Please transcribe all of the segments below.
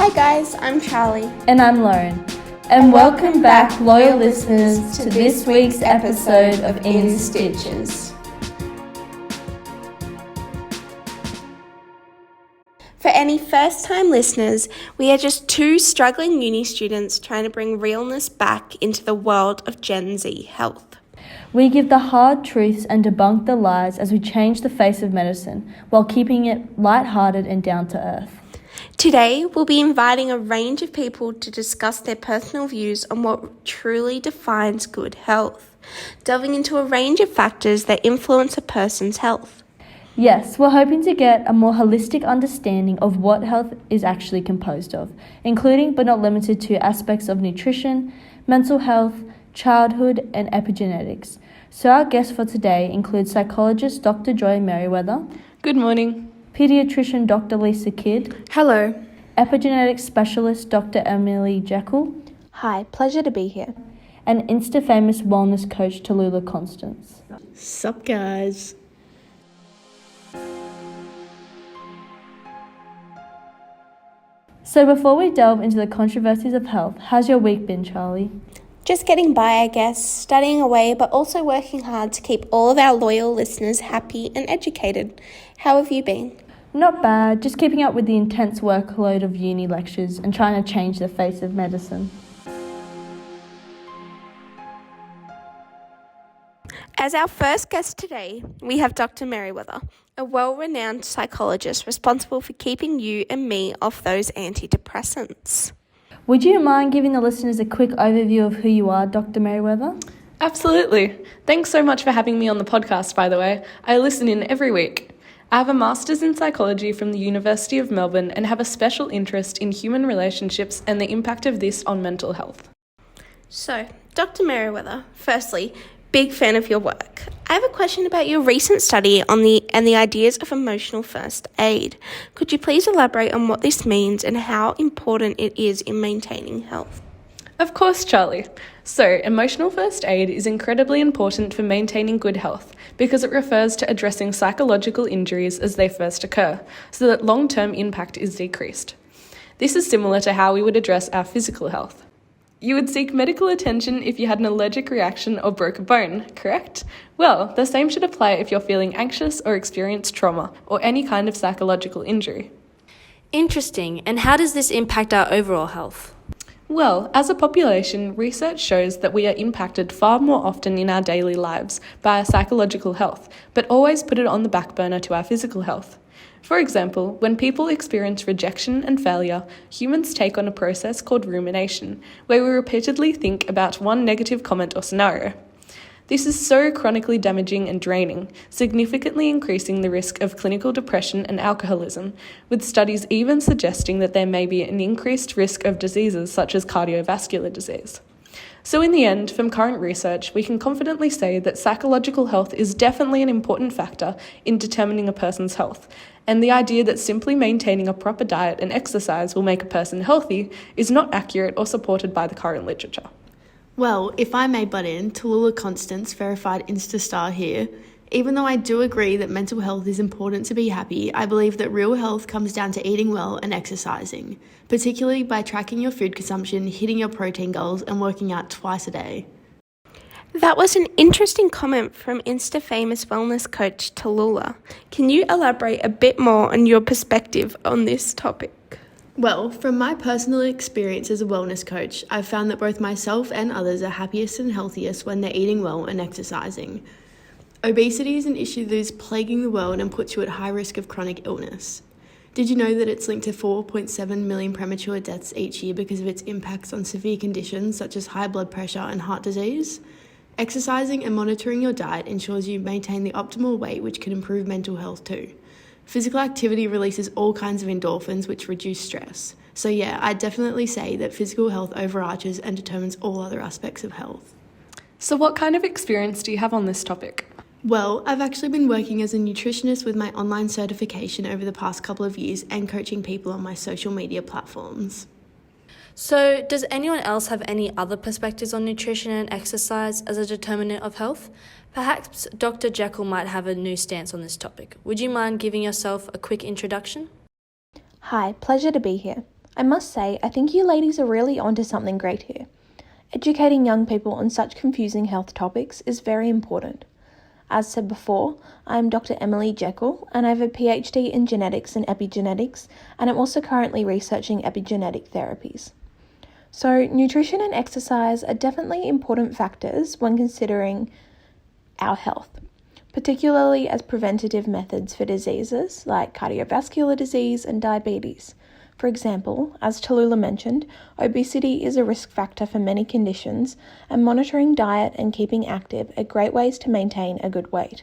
Hi guys, I'm Charlie. And I'm Lauren. And welcome back, loyal listeners, to this week's episode of In Stitches. For any first-time listeners, we are just two struggling uni students trying to bring realness back into the world of Gen Z health. We give the hard truths and debunk the lies as we change the face of medicine while keeping it lighthearted and down to earth. Today, we'll be inviting a range of people to discuss their personal views on what truly defines good health, delving into a range of factors that influence a person's health. Yes, we're hoping to get a more holistic understanding of what health is actually composed of, including but not limited to aspects of nutrition, mental health, childhood, and epigenetics. So our guests for today include psychologist Dr. Joy Merriweather. Good morning. Pediatrician Dr. Lisa Kidd. Hello. Epigenetics specialist Dr. Emily Jekyll. Hi, pleasure to be here. And Insta-famous wellness coach Tallulah Constance. Sup, guys? So before we delve into the controversies of health, how's your week been, Charlie? Just getting by, I guess, studying away, but also working hard to keep all of our loyal listeners happy and educated. How have you been? Not bad, just keeping up with the intense workload of uni lectures and trying to change the face of medicine. As our first guest today, we have Dr. Merriweather, a well-renowned psychologist responsible for keeping you and me off those antidepressants. Would you mind giving the listeners a quick overview of who you are, Dr. Merriweather? Absolutely. Thanks so much for having me on the podcast, by the way. I listen in every week. I have a master's in psychology from the University of Melbourne and have a special interest in human relationships and the impact of this on mental health. So, Dr. Merriweather, firstly, big fan of your work. I have a question about your recent study on the ideas of emotional first aid. Could you please elaborate on what this means and how important it is in maintaining health? Of course, Charlie. So, emotional first aid is incredibly important for maintaining good health because it refers to addressing psychological injuries as they first occur, so that long-term impact is decreased. This is similar to how we would address our physical health. You would seek medical attention if you had an allergic reaction or broke a bone, correct? Well, the same should apply if you're feeling anxious or experience trauma or any kind of psychological injury. Interesting. And how does this impact our overall health? Well, as a population, research shows that we are impacted far more often in our daily lives by our psychological health, but always put it on the back burner to our physical health. For example, when people experience rejection and failure, humans take on a process called rumination, where we repeatedly think about one negative comment or scenario. This is so chronically damaging and draining, significantly increasing the risk of clinical depression and alcoholism, with studies even suggesting that there may be an increased risk of diseases such as cardiovascular disease. So in the end, from current research, we can confidently say that psychological health is definitely an important factor in determining a person's health, and the idea that simply maintaining a proper diet and exercise will make a person healthy is not accurate or supported by the current literature. Well, if I may butt in, Tallulah Constance, verified Instastar here. Even though I do agree that mental health is important to be happy, I believe that real health comes down to eating well and exercising, particularly by tracking your food consumption, hitting your protein goals, and working out twice a day. That was an interesting comment from Insta-famous wellness coach Tallulah. Can you elaborate a bit more on your perspective on this topic? Well, from my personal experience as a wellness coach, I've found that both myself and others are happiest and healthiest when they're eating well and exercising. Obesity is an issue that is plaguing the world and puts you at high risk of chronic illness. Did you know that it's linked to 4.7 million premature deaths each year because of its impacts on severe conditions such as high blood pressure and heart disease? Exercising and monitoring your diet ensures you maintain the optimal weight, which can improve mental health too. Physical activity releases all kinds of endorphins, which reduce stress. So yeah, I'd definitely say that physical health overarches and determines all other aspects of health. So what kind of experience do you have on this topic? Well, I've actually been working as a nutritionist with my online certification over the past couple of years and coaching people on my social media platforms. So, does anyone else have any other perspectives on nutrition and exercise as a determinant of health? Perhaps Dr. Jekyll might have a new stance on this topic. Would you mind giving yourself a quick introduction? Hi, pleasure to be here. I must say, I think you ladies are really onto something great here. Educating young people on such confusing health topics is very important. As said before, I am Dr. Emily Jekyll, and I have a PhD in genetics and epigenetics, and I'm also currently researching epigenetic therapies. So, nutrition and exercise are definitely important factors when considering our health, particularly as preventative methods for diseases like cardiovascular disease and diabetes. For example, as Tallulah mentioned, obesity is a risk factor for many conditions, and monitoring diet and keeping active are great ways to maintain a good weight.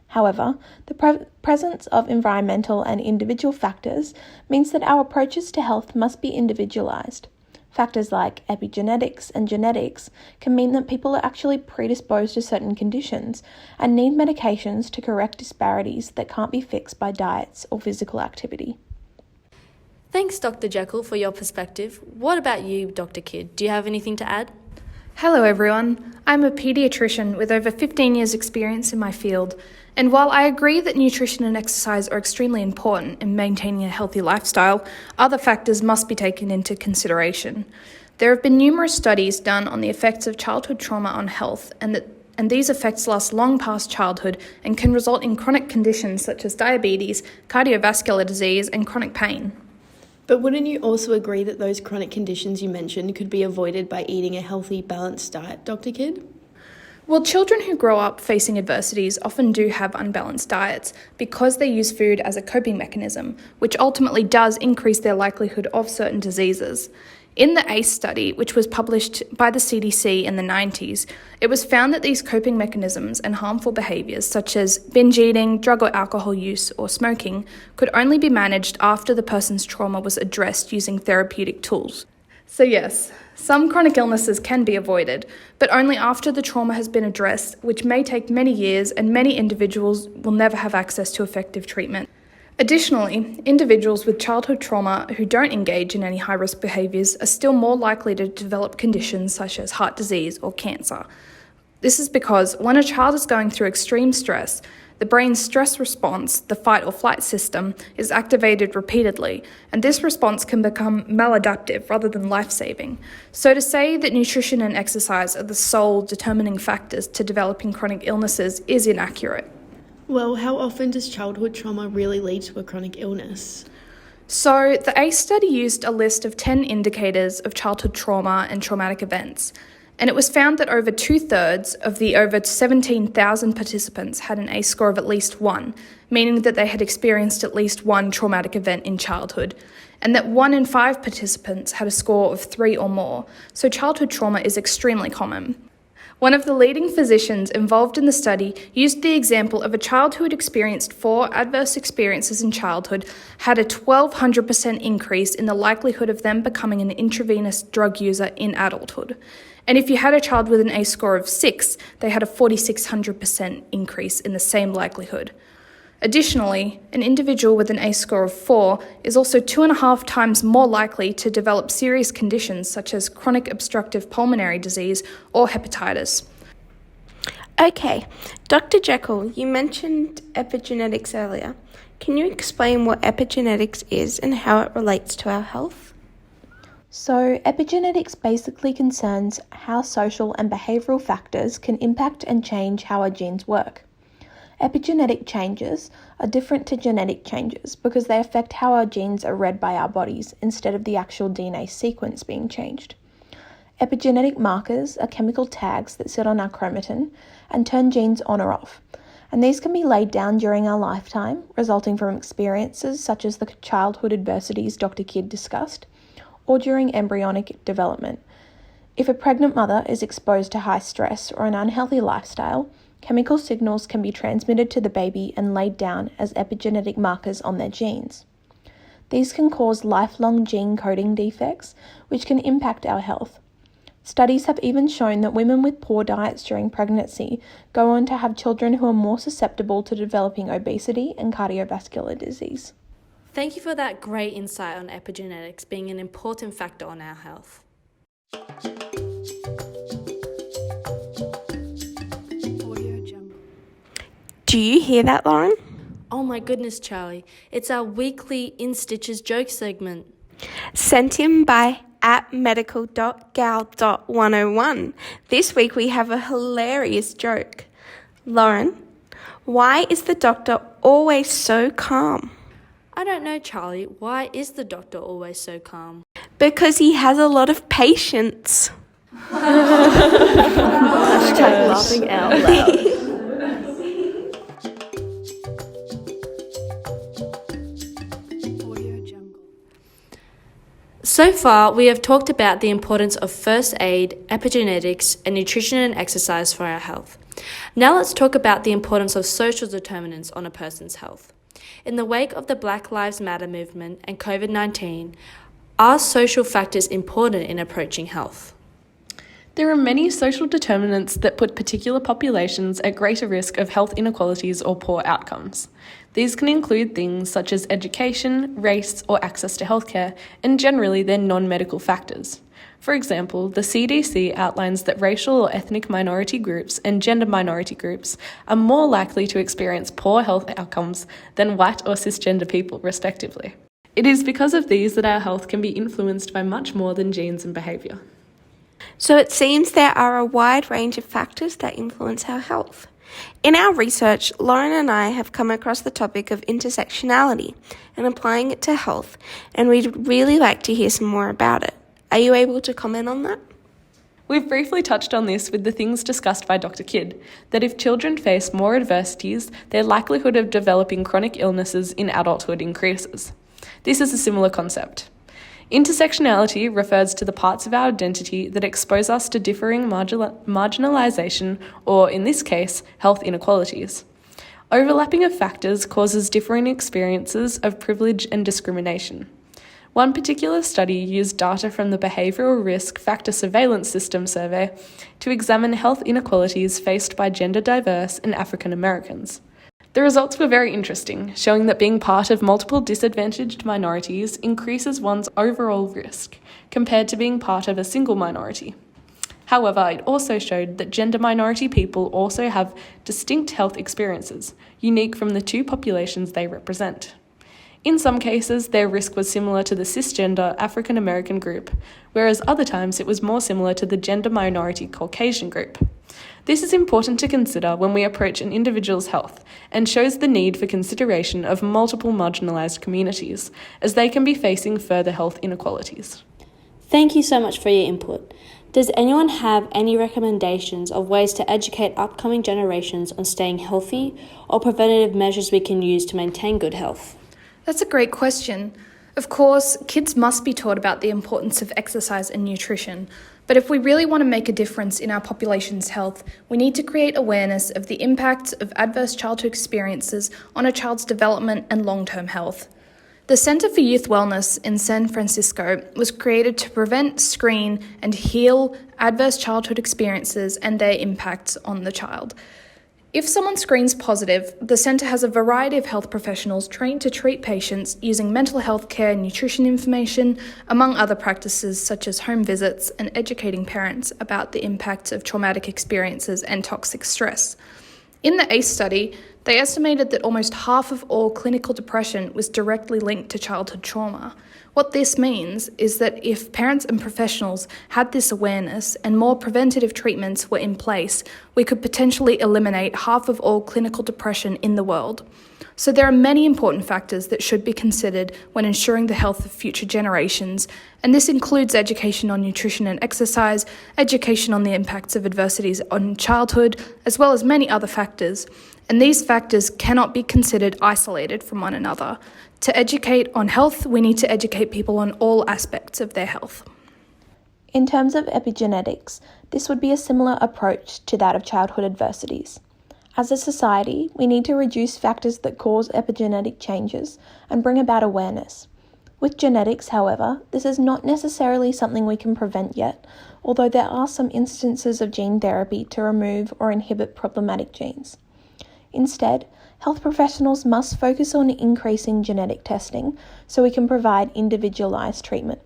However, the presence of environmental and individual factors means that our approaches to health must be individualized. Factors like epigenetics and genetics can mean that people are actually predisposed to certain conditions and need medications to correct disparities that can't be fixed by diets or physical activity. Thanks, Dr. Jekyll, for your perspective. What about you, Dr. Kidd? Do you have anything to add? Hello everyone, I'm a paediatrician with over 15 years experience in my field, and while I agree that nutrition and exercise are extremely important in maintaining a healthy lifestyle, other factors must be taken into consideration. There have been numerous studies done on the effects of childhood trauma on health, and these effects last long past childhood and can result in chronic conditions such as diabetes, cardiovascular disease, and chronic pain. But wouldn't you also agree that those chronic conditions you mentioned could be avoided by eating a healthy, balanced diet, Dr. Kidd? Well, children who grow up facing adversities often do have unbalanced diets because they use food as a coping mechanism, which ultimately does increase their likelihood of certain diseases. In the ACE study, which was published by the CDC in the 90s, it was found that these coping mechanisms and harmful behaviours such as binge eating, drug or alcohol use, or smoking could only be managed after the person's trauma was addressed using therapeutic tools. So yes, some chronic illnesses can be avoided, but only after the trauma has been addressed, which may take many years, and many individuals will never have access to effective treatment. Additionally, individuals with childhood trauma who don't engage in any high-risk behaviours are still more likely to develop conditions such as heart disease or cancer. This is because when a child is going through extreme stress, the brain's stress response, the fight or flight system, is activated repeatedly, and this response can become maladaptive rather than life-saving. So to say that nutrition and exercise are the sole determining factors to developing chronic illnesses is inaccurate. Well, how often does childhood trauma really lead to a chronic illness? So, the ACE study used a list of 10 indicators of childhood trauma and traumatic events, and it was found that over 2/3 of the over 17,000 participants had an ACE score of at least 1, meaning that they had experienced at least one traumatic event in childhood, and that 1 in 5 participants had a score of 3 or more, so childhood trauma is extremely common. One of the leading physicians involved in the study used the example of a child who had experienced 4 adverse experiences in childhood had a 1,200% increase in the likelihood of them becoming an intravenous drug user in adulthood. And if you had a child with an ACE score of 6, they had a 4,600% increase in the same likelihood. Additionally, an individual with an ACE score of 4 is also 2.5 times more likely to develop serious conditions such as chronic obstructive pulmonary disease or hepatitis. Okay, Dr. Jekyll, you mentioned epigenetics earlier. Can you explain what epigenetics is and how it relates to our health? So, epigenetics basically concerns how social and behavioural factors can impact and change how our genes work. Epigenetic changes are different to genetic changes because they affect how our genes are read by our bodies instead of the actual DNA sequence being changed. Epigenetic markers are chemical tags that sit on our chromatin and turn genes on or off, and these can be laid down during our lifetime, resulting from experiences such as the childhood adversities Dr. Kidd discussed, or during embryonic development. If a pregnant mother is exposed to high stress or an unhealthy lifestyle, chemical signals can be transmitted to the baby and laid down as epigenetic markers on their genes. These can cause lifelong gene coding defects, which can impact our health. Studies have even shown that women with poor diets during pregnancy go on to have children who are more susceptible to developing obesity and cardiovascular disease. Thank you for that great insight on epigenetics being an important factor on our health. Do you hear that, Lauren? Oh my goodness, Charlie. It's our weekly In Stitches joke segment. Sent in by @medical.gal.101. This week we have a hilarious joke. Lauren, why is the doctor always so calm? I don't know, Charlie. Why is the doctor always so calm? Because he has a lot of patience. Laughing out loud. So far, we have talked about the importance of first aid, epigenetics, and nutrition and exercise for our health. Now let's talk about the importance of social determinants on a person's health. In the wake of the Black Lives Matter movement and COVID-19, are social factors important in approaching health? There are many social determinants that put particular populations at greater risk of health inequalities or poor outcomes. These can include things such as education, race, or access to healthcare, and generally they're non-medical factors. For example, the CDC outlines that racial or ethnic minority groups and gender minority groups are more likely to experience poor health outcomes than white or cisgender people, respectively. It is because of these that our health can be influenced by much more than genes and behaviour. So it seems there are a wide range of factors that influence our health. In our research, Lauren and I have come across the topic of intersectionality and applying it to health, and we'd really like to hear some more about it. Are you able to comment on that? We've briefly touched on this with the things discussed by Dr. Kidd, that if children face more adversities, their likelihood of developing chronic illnesses in adulthood increases. This is a similar concept. Intersectionality refers to the parts of our identity that expose us to differing marginalisation, or in this case, health inequalities. Overlapping of factors causes differing experiences of privilege and discrimination. One particular study used data from the Behavioural Risk Factor Surveillance System survey to examine health inequalities faced by gender diverse and African Americans. The results were very interesting, showing that being part of multiple disadvantaged minorities increases one's overall risk, compared to being part of a single minority. However, it also showed that gender minority people also have distinct health experiences, unique from the two populations they represent. In some cases, their risk was similar to the cisgender African American group, whereas other times it was more similar to the gender minority Caucasian group. This is important to consider when we approach an individual's health and shows the need for consideration of multiple marginalised communities, as they can be facing further health inequalities. Thank you so much for your input. Does anyone have any recommendations of ways to educate upcoming generations on staying healthy or preventative measures we can use to maintain good health? That's a great question. Of course, kids must be taught about the importance of exercise and nutrition, but if we really want to make a difference in our population's health, we need to create awareness of the impacts of adverse childhood experiences on a child's development and long-term health. The Center for Youth Wellness in San Francisco was created to prevent, screen, and heal adverse childhood experiences and their impacts on the child. If someone screens positive, the centre has a variety of health professionals trained to treat patients using mental health care and nutrition information, among other practices such as home visits and educating parents about the impacts of traumatic experiences and toxic stress. In the ACE study, they estimated that almost half of all clinical depression was directly linked to childhood trauma. What this means is that if parents and professionals had this awareness and more preventative treatments were in place, we could potentially eliminate half of all clinical depression in the world. So there are many important factors that should be considered when ensuring the health of future generations, and this includes education on nutrition and exercise, education on the impacts of adversities on childhood, as well as many other factors. And these factors cannot be considered isolated from one another. To educate on health, we need to educate people on all aspects of their health. In terms of epigenetics, this would be a similar approach to that of childhood adversities. As a society, we need to reduce factors that cause epigenetic changes and bring about awareness. With genetics, however, this is not necessarily something we can prevent yet, although there are some instances of gene therapy to remove or inhibit problematic genes. Instead, health professionals must focus on increasing genetic testing so we can provide individualised treatment.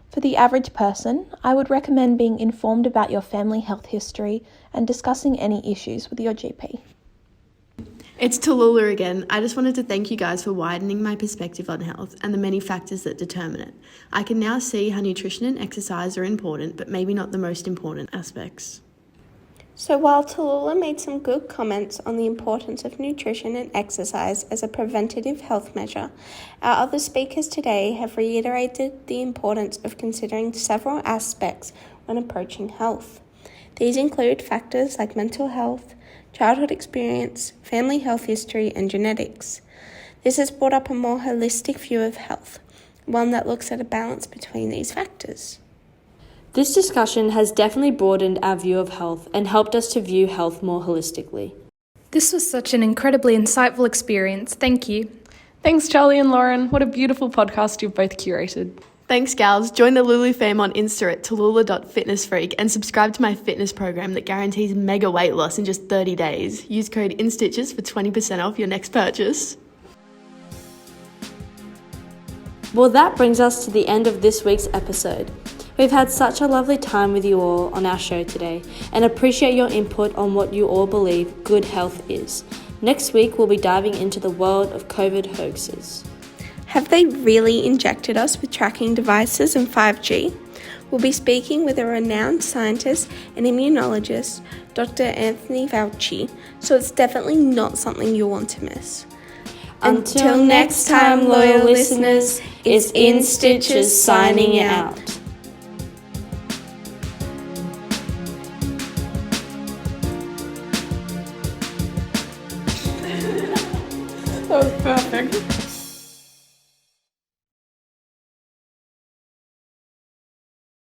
For the average person, I would recommend being informed about your family health history and discussing any issues with your GP. It's Tallulah again. I just wanted to thank you guys for widening my perspective on health and the many factors that determine it. I can now see how nutrition and exercise are important, but maybe not the most important aspects. So while Tallulah made some good comments on the importance of nutrition and exercise as a preventative health measure, our other speakers today have reiterated the importance of considering several aspects when approaching health. These include factors like mental health, childhood experience, family health history, and genetics. This has brought up a more holistic view of health, one that looks at a balance between these factors. This discussion has definitely broadened our view of health and helped us to view health more holistically. This was such an incredibly insightful experience. Thank you. Thanks, Charlie and Lauren. What a beautiful podcast you've both curated. Thanks, gals. Join the Lulu fam on Insta at tallulah.fitnessfreak and subscribe to my fitness program that guarantees mega weight loss in just 30 days. Use code INSTITCHES for 20% off your next purchase. Well, that brings us to the end of this week's episode. We've had such a lovely time with you all on our show today and appreciate your input on what you all believe good health is. Next week, we'll be diving into the world of COVID hoaxes. Have they really injected us with tracking devices and 5G? We'll be speaking with a renowned scientist and immunologist, Dr. Anthony Fauci, so it's definitely not something you'll want to miss. Until next time, loyal listeners, it's In Stitches signing out. That was perfect.